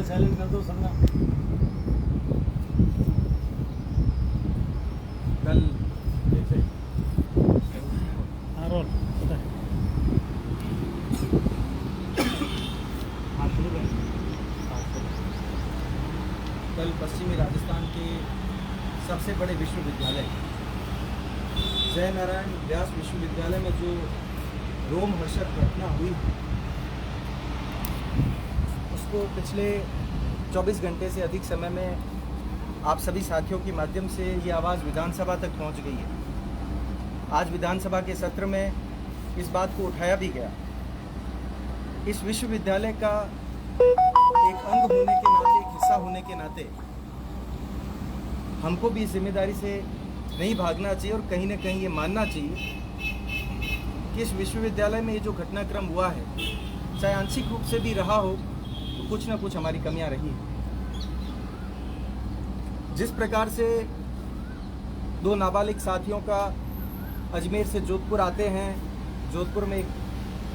Mobile silent कर दो सबका। कल हाँ रोल पता है। कल पश्चिमी राजस्थान के सबसे बड़े विश्वविद्यालय जय नारायण व्यास विश्वविद्यालय में जो रोमहर्षक घटना हुई उसको पिछले 24 घंटे से अधिक समय में आप सभी साथियों के माध्यम से ये आवाज़ विधानसभा तक पहुंच गई है। आज विधानसभा के सत्र में इस बात को उठाया भी गया। इस विश्वविद्यालय का एक अंग होने के नाते, एक हिस्सा होने के नाते हमको भी इस जिम्मेदारी से नहीं भागना चाहिए और कहीं ना कहीं ये मानना चाहिए कि इस विश्वविद्यालय में ये जो घटनाक्रम हुआ है, चाहे आंशिक रूप से भी रहा हो, तो कुछ ना कुछ हमारी कमियां रही हैं। जिस प्रकार से दो नाबालिग साथियों का अजमेर से जोधपुर आते हैं, जोधपुर में एक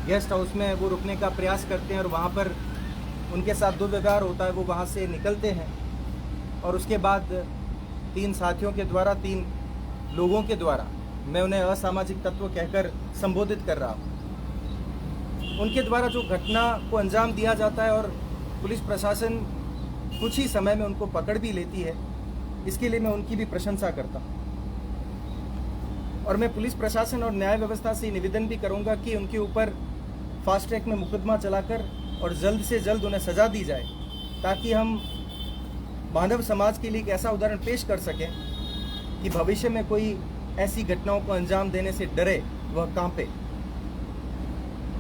गेस्ट हाउस में वो रुकने का प्रयास करते हैं और वहाँ पर उनके साथ दुर्व्यवहार होता है, वो वहाँ से निकलते हैं और उसके बाद 3 साथियों के द्वारा, 3 लोगों के द्वारा, मैं उन्हें असामाजिक तत्व कहकर संबोधित कर रहा हूँ, उनके द्वारा जो घटना को अंजाम दिया जाता है और पुलिस प्रशासन कुछ ही समय में उनको पकड़ भी लेती है, इसके लिए मैं उनकी भी प्रशंसा करता हूँ। और मैं पुलिस प्रशासन और न्याय व्यवस्था से निवेदन भी करूँगा कि उनके ऊपर फास्ट ट्रैक में मुकदमा चलाकर और जल्द से जल्द उन्हें सज़ा दी जाए, ताकि हम मानव समाज के लिए एक ऐसा उदाहरण पेश कर सकें कि भविष्य में कोई ऐसी घटनाओं को अंजाम देने से डरे, वह कांपे।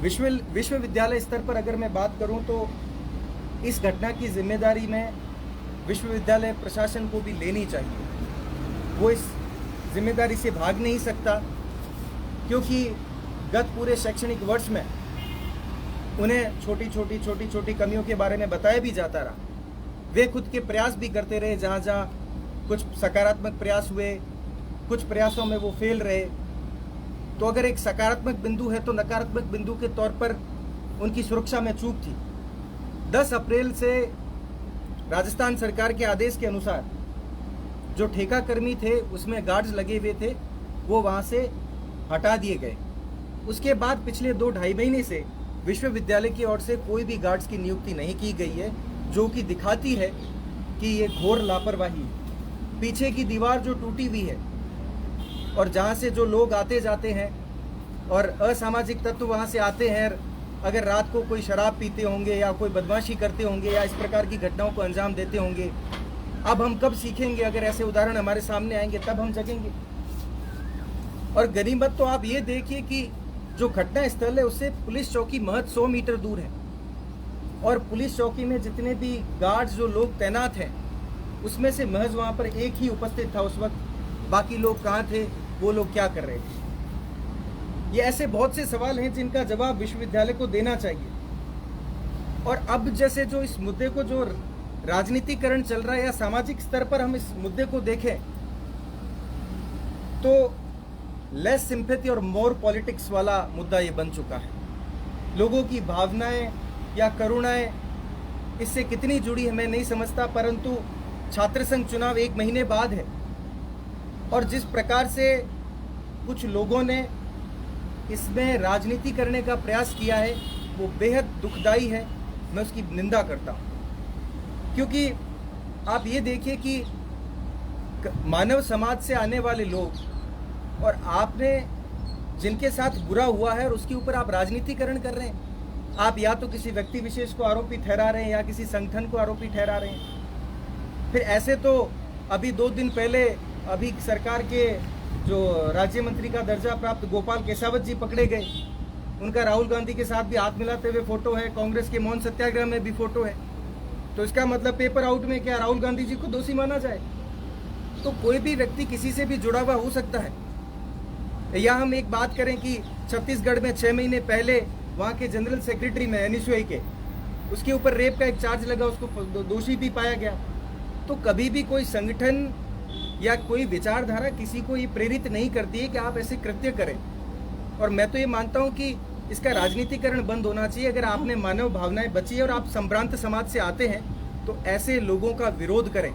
विश्वविद्यालय स्तर पर अगर मैं बात करूं तो इस घटना की जिम्मेदारी में विश्वविद्यालय प्रशासन को भी लेनी चाहिए। वो इस जिम्मेदारी से भाग नहीं सकता, क्योंकि गत पूरे शैक्षणिक वर्ष में उन्हें छोटी छोटी कमियों के बारे में बताया भी जाता रहा। वे खुद के प्रयास भी करते रहे, जहाँ जहाँ कुछ सकारात्मक प्रयास हुए, कुछ प्रयासों में वो फेल रहे। तो अगर एक सकारात्मक बिंदु है तो नकारात्मक बिंदु के तौर पर उनकी सुरक्षा में चूक थी। 10 अप्रैल से राजस्थान सरकार के आदेश के अनुसार जो ठेका कर्मी थे, उसमें गार्ड्स लगे हुए थे, वो वहाँ से हटा दिए गए। उसके बाद पिछले 2-2.5 महीने से विश्वविद्यालय की ओर से कोई भी गार्ड्स की नियुक्ति नहीं की गई है, जो कि दिखाती है कि ये घोर लापरवाही है। पीछे की दीवार जो टूटी हुई है और जहाँ से जो लोग आते जाते हैं और असामाजिक तत्व वहाँ से आते हैं, अगर रात को कोई शराब पीते होंगे या कोई बदमाशी करते होंगे या इस प्रकार की घटनाओं को अंजाम देते होंगे, अब हम कब सीखेंगे? अगर ऐसे उदाहरण हमारे सामने आएंगे तब हम जगेंगे। और गनीमत तो आप ये देखिए कि जो घटना स्थल है उससे पुलिस चौकी महज 100 मीटर दूर है और पुलिस चौकी में जितने भी गार्ड्स जो लोग तैनात हैं उसमें से महज वहाँ पर एक ही उपस्थित था उस वक्त। बाकी लोग कहाँ थे, वो लोग क्या कर रहे थे? ये ऐसे बहुत से सवाल हैं जिनका जवाब विश्वविद्यालय को देना चाहिए। और अब जैसे जो इस मुद्दे को जो राजनीतिकरण चल रहा है या सामाजिक स्तर पर हम इस मुद्दे को देखें तो लेस सिंपैथी और मोर पॉलिटिक्स वाला मुद्दा ये बन चुका है। लोगों की भावनाएं या करुणाएं इससे कितनी जुड़ी है मैं नहीं समझता, परंतु छात्र संघ चुनाव 1 महीने बाद है और जिस प्रकार से कुछ लोगों ने इसमें राजनीति करने का प्रयास किया है वो बेहद दुखदाई है। मैं उसकी निंदा करता हूँ, क्योंकि आप ये देखिए कि मानव समाज से आने वाले लोग और आपने जिनके साथ बुरा हुआ है और उसके ऊपर आप राजनीतिकरण कर रहे हैं। आप या तो किसी व्यक्ति विशेष को आरोपी ठहरा रहे हैं या किसी संगठन को आरोपी ठहरा रहे हैं। फिर ऐसे तो अभी 2 दिन पहले अभी सरकार के जो राज्य मंत्री का दर्जा प्राप्त गोपाल केसावत जी पकड़े गए। उनका राहुल गांधी के साथ भी हाथ मिलाते हुए फोटो है, कांग्रेस के मौन सत्याग्रह में भी फोटो है। तो इसका मतलब पेपर आउट में क्या राहुल गांधी जी को दोषी माना जाए? तो कोई भी व्यक्ति किसी से भी जुड़ा हुआ हो सकता है। या हम एक बात करें कि छत्तीसगढ़ में 6 महीने पहले वहाँ के जनरल सेक्रेटरी में एनएसयूआई के, उसके ऊपर रेप का एक चार्ज लगा, उसको दोषी भी पाया गया। तो कभी भी कोई संगठन या कोई विचारधारा किसी को ये प्रेरित नहीं करती है कि आप ऐसे कृत्य करें। और मैं तो ये मानता हूँ कि इसका राजनीतिकरण बंद होना चाहिए। अगर आपने मानव भावनाएं बची है और आप संभ्रांत समाज से आते हैं तो ऐसे लोगों का विरोध करें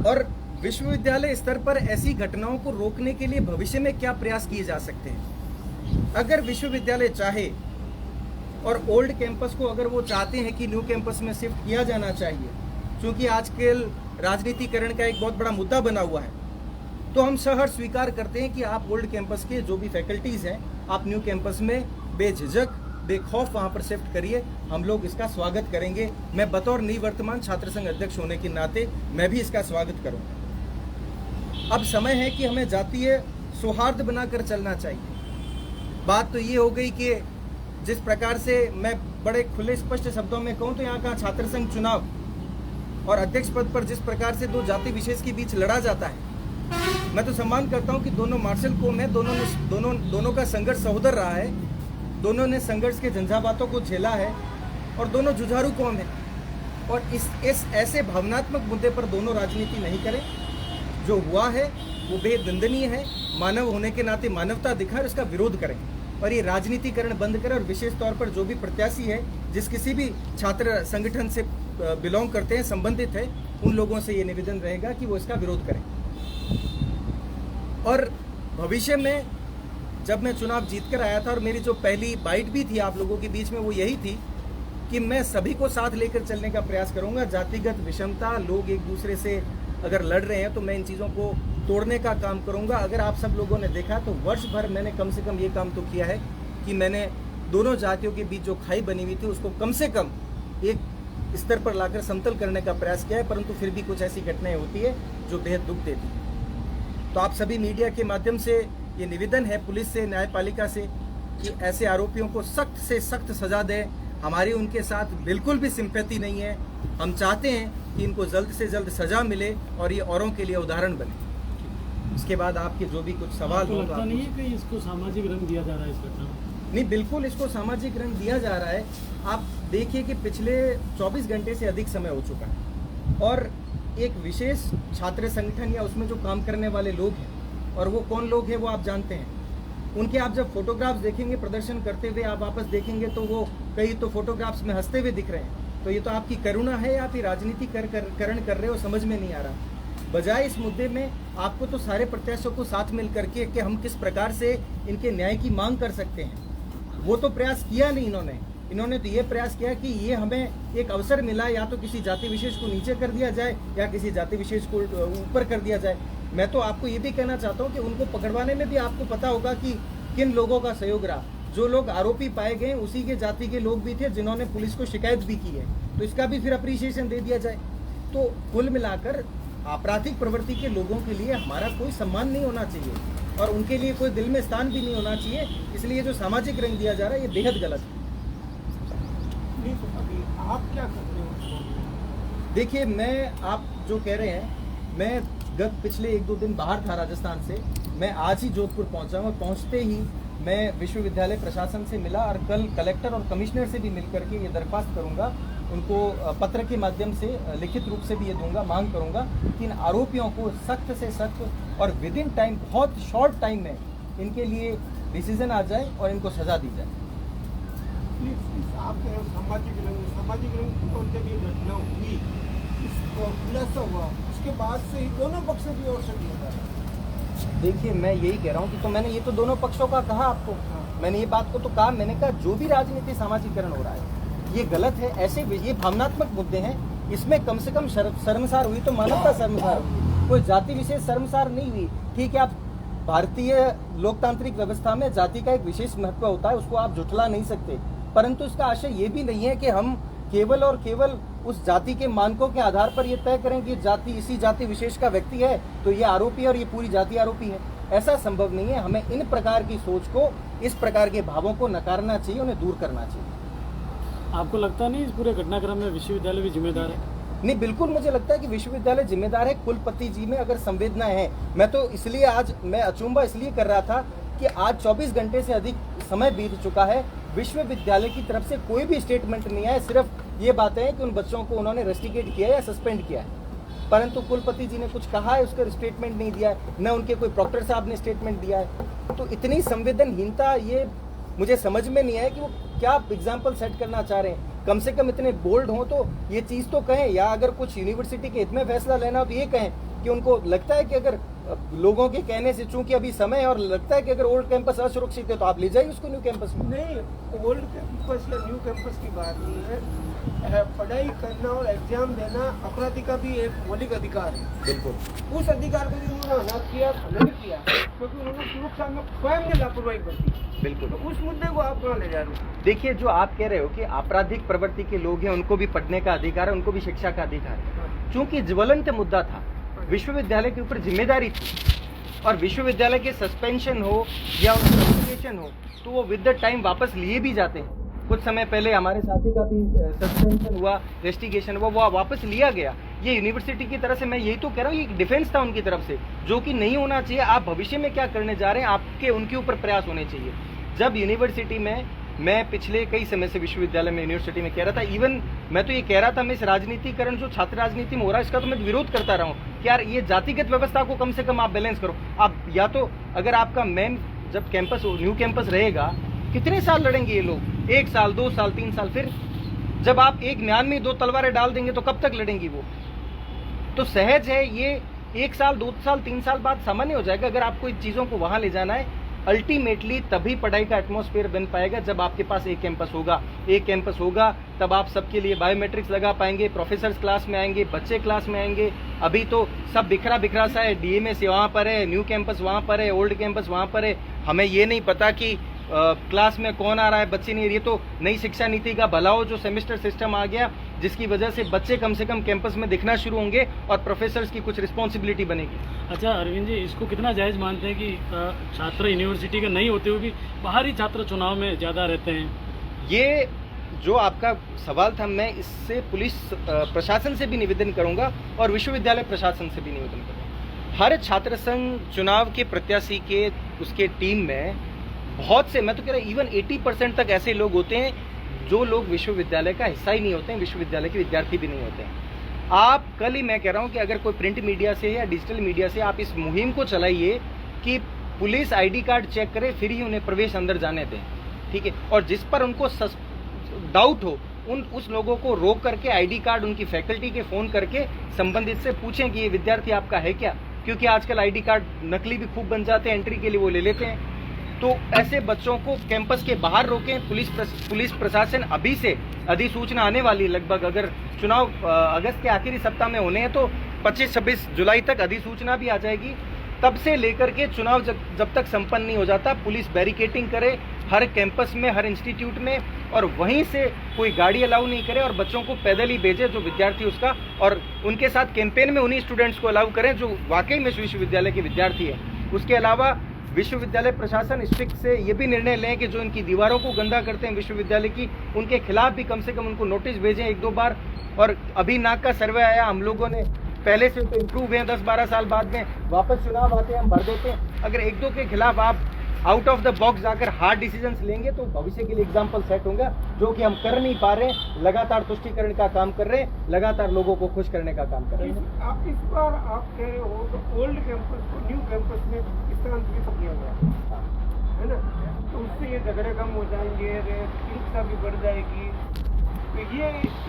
और विश्वविद्यालय स्तर पर ऐसी घटनाओं को रोकने के लिए भविष्य में क्या प्रयास किए जा सकते हैं। अगर विश्वविद्यालय चाहे और ओल्ड कैंपस को अगर वो चाहते हैं कि न्यू कैंपस में शिफ्ट किया जाना चाहिए, क्योंकि आजकल राजनीतिकरण का एक बहुत बड़ा मुद्दा बना हुआ है, तो हम सहर्ष स्वीकार करते हैं कि आप ओल्ड कैंपस के जो भी फैकल्टीज़ हैं आप न्यू कैंपस में बेझिझक बेखौफ वहाँ पर शिफ्ट करिए। हम लोग इसका स्वागत करेंगे। मैं बतौर निवर्तमान छात्र संघ अध्यक्ष होने के नाते मैं भी इसका स्वागत करूँगा। अब समय है कि हमें जातीय सौहार्द बनाकर चलना चाहिए। बात तो ये हो गई कि जिस प्रकार से मैं बड़े खुले स्पष्ट शब्दों में कहूँ तो यहाँ का छात्र संघ चुनाव और अध्यक्ष पद पर जिस प्रकार से दो जाति विशेष के बीच लड़ा जाता है, मैं तो सम्मान करता हूँ कि दोनों मार्शल कौम है, दोनों का संघर्ष सहोदर रहा है, दोनों ने संघर्ष के झंझावातों को झेला है और दोनों जुझारू कौम है। और इस ऐसे भावनात्मक मुद्दे पर दोनों राजनीति नहीं करें। जो हुआ है वो बेहद निंदनीय है। मानव होने के नाते मानवता दिखाएं और इसका विरोध करें और ये राजनीतिकरण बंद करें। और विशेष तौर पर जो भी प्रत्याशी है, जिस किसी भी छात्र संगठन से बिलोंग करते हैं, संबंधित है, उन लोगों से ये निवेदन रहेगा कि वो इसका विरोध करें। और भविष्य में जब मैं चुनाव जीत कर आया था और मेरी जो पहली बाइट भी थी आप लोगों के बीच में, वो यही थी कि मैं सभी को साथ लेकर चलने का प्रयास करूंगा। जातिगत विषमता, लोग एक दूसरे से अगर लड़ रहे हैं तो मैं इन चीज़ों को तोड़ने का काम करूंगा। अगर आप सब लोगों ने देखा तो वर्ष भर मैंने कम से कम ये काम तो किया है कि मैंने दोनों जातियों के बीच जो खाई बनी हुई थी उसको कम से कम एक स्तर पर लाकर समतल करने का प्रयास किया है, परंतु फिर भी कुछ ऐसी घटनाएं होती है जो बेहद दुख देती है। तो आप सभी मीडिया के माध्यम से ये निवेदन है पुलिस से, न्यायपालिका से, कि ऐसे आरोपियों को सख्त से सख्त सजा दें। हमारी उनके साथ बिल्कुल भी सिंपैथी नहीं है। हम चाहते हैं कि इनको जल्द से जल्द सजा मिले और ये औरों के लिए उदाहरण बने। इसके बाद आपके जो भी कुछ सवाल हो, लगता नहीं है कि इसको सामाजिक रंग दिया जा रहा है इस घटना में? नहीं, बिल्कुल इसको सामाजिक रंग दिया जा रहा है। आप देखिए कि पिछले 24 घंटे से अधिक समय हो चुका है और एक विशेष छात्र संगठन या उसमें जो काम करने वाले लोग हैं, और वो कौन लोग हैं वो आप जानते हैं। उनके आप जब फोटोग्राफ्स देखेंगे प्रदर्शन करते हुए, आप वापस देखेंगे तो वो कई तो फोटोग्राफ्स में हंसते हुए दिख रहे हैं। तो ये तो आपकी करुणा है या फिर राजनीतिकरण कर रहे हो, समझ में नहीं आ रहा। बजाय इस मुद्दे में आपको तो सारे प्रत्याशियों को साथ मिल करके कि हम किस प्रकार से इनके न्याय की मांग कर सकते हैं, वो तो प्रयास किया नहीं इन्होंने तो ये प्रयास किया कि ये हमें एक अवसर मिला, या तो किसी जाति विशेष को नीचे कर दिया जाए या किसी जाति विशेष को ऊपर कर दिया जाए। मैं तो आपको ये भी कहना चाहता हूँ कि उनको पकड़वाने में भी आपको पता होगा कि किन लोगों का सहयोग रहा। जो लोग आरोपी पाए गए उसी के जाति के लोग भी थे जिन्होंने पुलिस को शिकायत भी की है, तो इसका भी फिर अप्रिसिएशन दे दिया जाए। तो कुल मिलाकर आपराधिक प्रवृत्ति के लोगों के लिए हमारा कोई सम्मान नहीं होना चाहिए और उनके लिए कोई दिल में स्थान भी नहीं होना चाहिए। इसलिए जो सामाजिक रंग दिया जा रहा है ये बेहद गलत है। अभी आप क्या करते हो? देखिए, मैं आप जो कह रहे हैं, मैं पिछले 1-2 दिन बाहर था राजस्थान से। मैं आज ही जोधपुर पहुंचा हूँ। पहुंचते ही मैं विश्वविद्यालय प्रशासन से मिला और कल कलेक्टर और कमिश्नर से भी मिलकर के ये दरख्वास्त करूंगा, उनको पत्र के माध्यम से लिखित रूप से भी ये दूंगा, मांग करूंगा कि इन आरोपियों को सख्त से सख्त और विद इन टाइम, बहुत शॉर्ट टाइम में इनके लिए डिसीजन आ जाए और इनको सजा दी जाए। आप कह रहे हो सामाजिक रंग तो जब ये घटना हुई, इसको खुलासा हुआ, उसके बाद से ही दोनों पक्षों की ओर से दिया जा रहा है। देखिए, मैं यही कह रहा हूँ कि तो मैंने ये तो दोनों पक्षों का कहा आपको, मैंने ये बात को तो कहा। मैंने कहा जो भी राजनीति सामाजिकरण हो रहा है ये गलत है। ऐसे ये भावनात्मक मुद्दे हैं, इसमें कम से कम शर्मसार हुई तो मानवता शर्मसार हुई, कोई जाति विशेष शर्मसार नहीं हुई। ठीक है, आप भारतीय लोकतांत्रिक व्यवस्था में जाति का एक विशेष महत्व होता है, उसको आप झुठला नहीं सकते, परंतु इसका आशय ये भी नहीं है कि हम केवल और केवल उस जाति के मानकों के आधार पर ये तय करें कि जाति इसी जाति विशेष का व्यक्ति है तो ये आरोपी है और ये पूरी जाति आरोपी है। ऐसा संभव नहीं है। हमें इन प्रकार की सोच को, इस प्रकार के भावों को नकारना चाहिए, उन्हें दूर करना चाहिए। आपको लगता नहीं इस पूरे घटनाक्रम में विश्वविद्यालय भी जिम्मेदार है? नहीं, बिल्कुल मुझे लगता है कि विश्वविद्यालय जिम्मेदार है। कुलपति जी में अगर संवेदनाएं हैं, मैं तो इसलिए आज मैं अचंभा इसलिए कर रहा था कि आज 24 घंटे से अधिक समय बीत चुका है, विश्वविद्यालय की तरफ से कोई भी स्टेटमेंट नहीं आया। सिर्फ ये बातें हैं कि उन बच्चों को उन्होंने रेस्टिकेट किया या सस्पेंड किया है, परंतु कुलपति जी ने कुछ कहा है उसका स्टेटमेंट नहीं दिया है, न उनके कोई प्रॉक्टर साहब ने स्टेटमेंट दिया है। तो इतनी संवेदनहीनता, ये मुझे समझ में नहीं आया कि वो क्या एग्जाम्पल सेट करना चाह रहे हैं। कम से कम इतने बोल्ड हों तो ये चीज़ तो कहें, या अगर कुछ यूनिवर्सिटी के हित में फैसला लेना हो तो ये कहें कि उनको लगता है कि अगर लोगों के कहने से, चूंकि अभी समय है और लगता है कि अगर ओल्ड कैंपस असुरक्षित है तो आप ले जाइए उसको न्यू कैंपस में। नहीं, ओल्ड कैंपस या न्यू कैंपस की बात नहीं है। पढ़ाई करना और एग्जाम देना अपराधी का भी एक मौलिक अधिकार है। बिल्कुल। उस अधिकार को उन्होंने अनाथ किया, नहीं किया, क्योंकि उन्होंने सुरक्षा में स्वयं ने लापरवाही बरती। बिल्कुल। तो उस मुद्दे को आप कहाँ ले जा रहे हो? देखिए, जो आप कह रहे हो कि आपराधिक प्रवृत्ति के लोग हैं उनको भी पढ़ने का अधिकार है, उनको भी शिक्षा का अधिकार है। चूंकि ज्वलंत मुद्दा था, विश्वविद्यालय के ऊपर जिम्मेदारी थी, और विश्वविद्यालय के सस्पेंशन हो या रेजिग्नेशन हो तो वो विद द टाइम वापस लिए भी जाते हैं। कुछ समय पहले हमारे साथी का भी सस्पेंशन हुआ, रेस्टिगेशन हुआ, वो वापस लिया गया। ये यूनिवर्सिटी की तरफ से, मैं यही तो कह रहा हूँ, ये डिफेंस था उनकी तरफ से, जो कि नहीं होना चाहिए। आप भविष्य में क्या करने जा रहे हैं, आपके उनके ऊपर प्रयास होने चाहिए। जब यूनिवर्सिटी में, मैं पिछले कई समय से विश्वविद्यालय में, यूनिवर्सिटी में कह रहा था, इवन मैं तो ये कह रहा था, मैं इस राजनीतिकरण जो छात्र राजनीति में हो रहा है इसका तो मैं विरोध करता रहा हूँ कि यार ये जातिगत व्यवस्था को कम से कम आप बैलेंस करो। आप या तो अगर आपका मेन जब कैंपस न्यू कैंपस रहेगा, कितने साल लड़ेंगे ये लोग? 1 साल, 2 साल, 3 साल। फिर जब आप एक म्यान में 2 तलवारें डाल देंगे तो कब तक लड़ेंगी वो? तो सहज है ये 1 साल, 2 साल, 3 साल बाद सामान्य हो जाएगा। अगर आपको इन चीज़ों को वहाँ ले जाना है, अल्टीमेटली तभी पढ़ाई का एटमॉस्फेयर बन पाएगा जब आपके पास एक कैंपस होगा। एक कैंपस होगा तब आप सबके लिए बायोमेट्रिक्स लगा पाएंगे, प्रोफेसर्स क्लास में आएंगे, बच्चे क्लास में आएंगे। अभी तो सब बिखरा बिखरा सा है, डीएमएस वहाँ पर है, न्यू कैंपस वहाँ पर है, ओल्ड कैंपस वहाँ पर है। हमें ये नहीं पता कि क्लास में कौन आ रहा है, बच्चे नहीं। ये तो नई शिक्षा नीति का भला हो जो सेमेस्टर सिस्टम आ गया, जिसकी वजह से बच्चे कम से कम कैंपस में दिखना शुरू होंगे और प्रोफेसर्स की कुछ रिस्पॉन्सिबिलिटी बनेगी। अच्छा अरविंद जी, इसको कितना जायज़ मानते हैं कि छात्र यूनिवर्सिटी के नहीं होते हुए भी बाहरी छात्र चुनाव में ज़्यादा रहते हैं? ये जो आपका सवाल था, मैं इससे पुलिस प्रशासन से भी निवेदन करूंगा और विश्वविद्यालय प्रशासन से भी निवेदन करूंगा। हर छात्र संघ चुनाव के प्रत्याशी के उसके टीम में बहुत से, मैं तो कह रहा हूँ इवन 80% तक ऐसे लोग होते हैं जो लोग विश्वविद्यालय का हिस्सा ही नहीं होते हैं, विश्वविद्यालय के विद्यार्थी भी नहीं होते हैं। आप कल ही, मैं कह रहा हूँ कि अगर कोई प्रिंट मीडिया से या डिजिटल मीडिया से आप इस मुहिम को चलाइए कि पुलिस आईडी कार्ड चेक करे फिर ही उन्हें प्रवेश अंदर जाने दें, ठीक है? और जिस पर उनको डाउट हो उस लोगों को रोक करके आईडी कार्ड उनकी फैकल्टी के फ़ोन करके संबंधित से पूछें कि ये विद्यार्थी आपका है क्या, क्योंकि आजकल आईडी कार्ड नकली भी खूब बन जाते हैं, एंट्री के लिए वो ले लेते हैं। तो ऐसे बच्चों को कैंपस के बाहर रोकें। पुलिस प्रशासन अभी से, अधिसूचना आने वाली लगभग, अगर चुनाव अगस्त के आखिरी सप्ताह में होने हैं तो 25-26 जुलाई तक अधिसूचना भी आ जाएगी। तब से लेकर के चुनाव जब तक संपन्न नहीं हो जाता, पुलिस बैरिकेटिंग करे हर कैंपस में, हर इंस्टीट्यूट में, और वहीं से कोई गाड़ी अलाउ नहीं करे और बच्चों को पैदल ही भेजे जो विद्यार्थी उसका, और उनके साथ कैंपेन में उन्हीं स्टूडेंट्स को अलाउ करें जो वाकई में विश्वविद्यालय के विद्यार्थी हैं। उसके अलावा विश्वविद्यालय प्रशासन स्ट्रिक्ट से ये भी निर्णय लें कि जो इनकी दीवारों को गंदा करते हैं विश्वविद्यालय की, उनके खिलाफ भी कम से कम उनको नोटिस भेजें 1-2 बार। और अभी नाक का सर्वे आया, हम लोगों ने पहले से तो इम्प्रूव हुए हैं, 10-12 साल बाद में वापस चुनाव आते हैं, हम भर देते हैं। अगर 1-2 के खिलाफ आप आउट ऑफ द बॉक्स जाकर हार्ड डिसीजंस लेंगे तो भविष्य के लिए एग्जाम्पल सेट होगा, जो कि हम कर नहीं पा रहे हैं। लगातार तुष्टिकरण का काम कर रहे हैं, लगातार लोगों को खुश करने का काम कर रहे हैं। आप इस बार आप कह रहे हो तो ओल्ड कैंपस को न्यू कैंपस में स्थानांतरित किया गया है ना, तो उससे ये झगड़े कम हो जाएंगे, शिक्षा भी बढ़ जाएगी। तो ये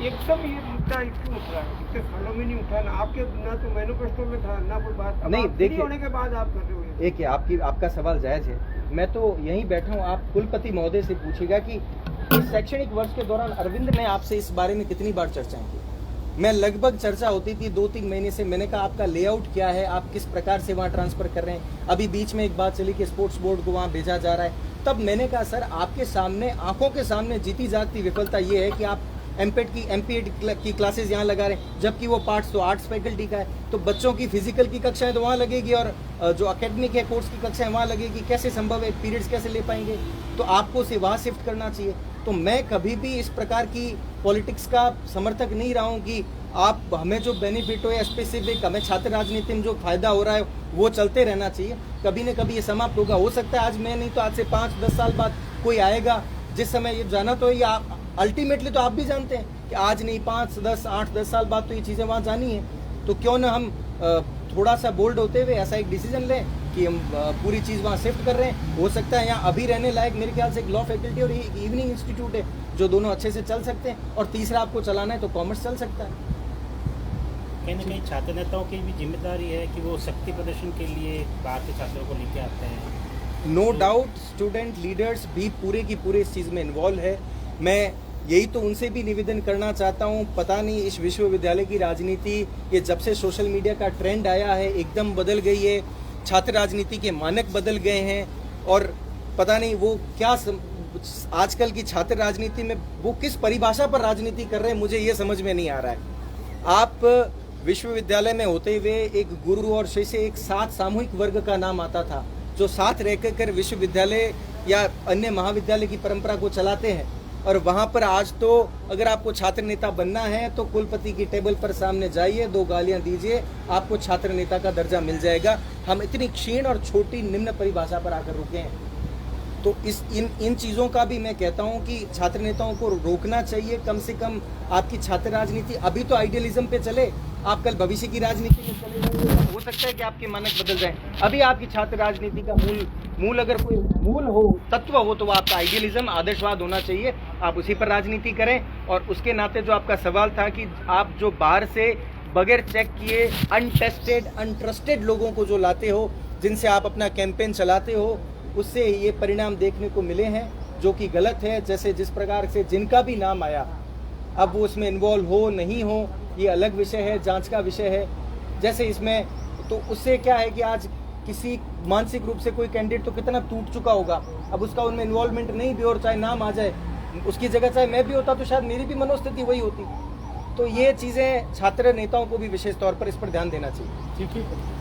एकदम ये मुद्दा क्यों उठ रहा है? इतने सालों में नहीं उठा ना, आपके ना तो मैनिफेस्टो में था ना कोई बात। नहीं, देखिए, होने के बाद आप कर रहे हो। एक है आपका सवाल जायज़ है। मैं तो यहीं बैठा हूँ, आप कुलपति महोदय से पूछेगा कि इस शैक्षणिक वर्ष के दौरान अरविंद ने आपसे इस बारे में कितनी बार चर्चाएं की। मैं लगभग चर्चा होती थी 2-3 महीने से। मैंने कहा आपका लेआउट क्या है, आप किस प्रकार से वहाँ ट्रांसफर कर रहे हैं। अभी बीच में एक बात चली कि स्पोर्ट्स बोर्ड को वहाँ भेजा जा रहा है। तब मैंने कहा सर, आपके सामने, आंखों के सामने जीती जागती विफलता ये है कि आप एमपीएड की क्लासेस यहाँ लगा रहे हैं, जबकि वो पार्ट्स तो आर्ट्स फैकल्टी का है। तो बच्चों की फिजिकल की कक्षाएं तो वहाँ लगेगी और जो एकेडमिक है कोर्स की कक्षाएं वहाँ लगेगी। कैसे संभव है? पीरियड्स कैसे ले पाएंगे? तो आपको उसे वहाँ शिफ्ट करना चाहिए। तो मैं कभी भी इस प्रकार की पॉलिटिक्स का समर्थक नहीं रहा हूँ कि आप हमें जो बेनिफिट हो या स्पेसिफिक हमें छात्र राजनीति में जो फायदा हो रहा है वो चलते रहना चाहिए। कभी न कभी ये समाप्त होगा। हो सकता है आज मैं नहीं तो आज से 5-10 साल बाद कोई आएगा, जिस समय ये जाना तो ये अल्टीमेटली तो आप भी जानते हैं कि आज नहीं 8-10 साल बाद तो ये चीज़ें वहाँ जानी है। तो क्यों ना हम थोड़ा सा बोल्ड होते हुए ऐसा एक डिसीजन लें कि हम पूरी चीज़ वहाँ शिफ्ट कर रहे हैं। हो सकता है यहाँ अभी रहने लायक मेरे ख्याल से एक लॉ फैकल्टी और एक इवनिंग इंस्टीट्यूट है जो दोनों अच्छे से चल सकते हैं, और तीसरा आपको चलाना है तो कॉमर्स चल सकता है। कहीं ना कहीं छात्र नेताओं की भी जिम्मेदारी है कि वो शक्ति प्रदर्शन के लिए बाहर के छात्रों को लेके आते हैं। नो डाउट स्टूडेंट लीडर्स भी पूरे की पूरे इस चीज़ में इन्वॉल्व है। मैं यही तो उनसे भी निवेदन करना चाहता हूँ। पता नहीं इस विश्वविद्यालय की राजनीति ये जब से सोशल मीडिया का ट्रेंड आया है एकदम बदल गई है, छात्र राजनीति के मानक बदल गए हैं, और पता नहीं वो क्या आजकल की छात्र राजनीति में वो किस परिभाषा पर राजनीति कर रहे हैं, मुझे ये समझ में नहीं आ रहा है। आप विश्वविद्यालय में होते हुए एक गुरु और शिष्य एक साथ सामूहिक वर्ग का नाम आता था, जो साथ रहकर विश्वविद्यालय या अन्य महाविद्यालय की परंपरा को चलाते हैं। और वहाँ पर आज तो अगर आपको छात्र नेता बनना है तो कुलपति की टेबल पर सामने जाइए, 2 गालियाँ दीजिए, आपको छात्र नेता का दर्जा मिल जाएगा। हम इतनी क्षीण और छोटी निम्न परिभाषा पर आकर रुके हैं। तो इन चीज़ों का भी मैं कहता हूं कि छात्र नेताओं को रोकना चाहिए। कम से कम आपकी छात्र राजनीति अभी तो आइडियलिज्म पे चले, आप कल भविष्य की राजनीति में चले जाएंगे, हो सकता है कि आपके मानक बदल जाएं। अभी आपकी छात्र राजनीति का मूल अगर कोई मूल हो, तत्व हो, तो वो आपका आइडियलिज्म, आदर्शवाद होना चाहिए। आप उसी पर राजनीति करें। और उसके नाते जो आपका सवाल था कि आप जो बाहर से बगैर चेक किए अनटेस्टेड अनट्रस्टेड लोगों को जो लाते हो, जिनसे आप अपना कैंपेन चलाते हो, उससे ये परिणाम देखने को मिले हैं, जो कि गलत है। जैसे जिस प्रकार से जिनका भी नाम आया, अब वो उसमें इन्वॉल्व हो नहीं हो ये अलग विषय है, जांच का विषय है। जैसे इसमें तो उससे क्या है कि आज किसी मानसिक रूप से कोई कैंडिडेट तो कितना टूट चुका होगा, अब उसका उनमें इन्वॉल्वमेंट नहीं भी और चाहे नाम आ जाए, उसकी जगह चाहे मैं भी होता तो शायद मेरी भी मनोस्थिति वही होती। तो ये चीज़ें छात्र नेताओं को भी विशेष तौर पर इस पर ध्यान देना चाहिए। ठीक है।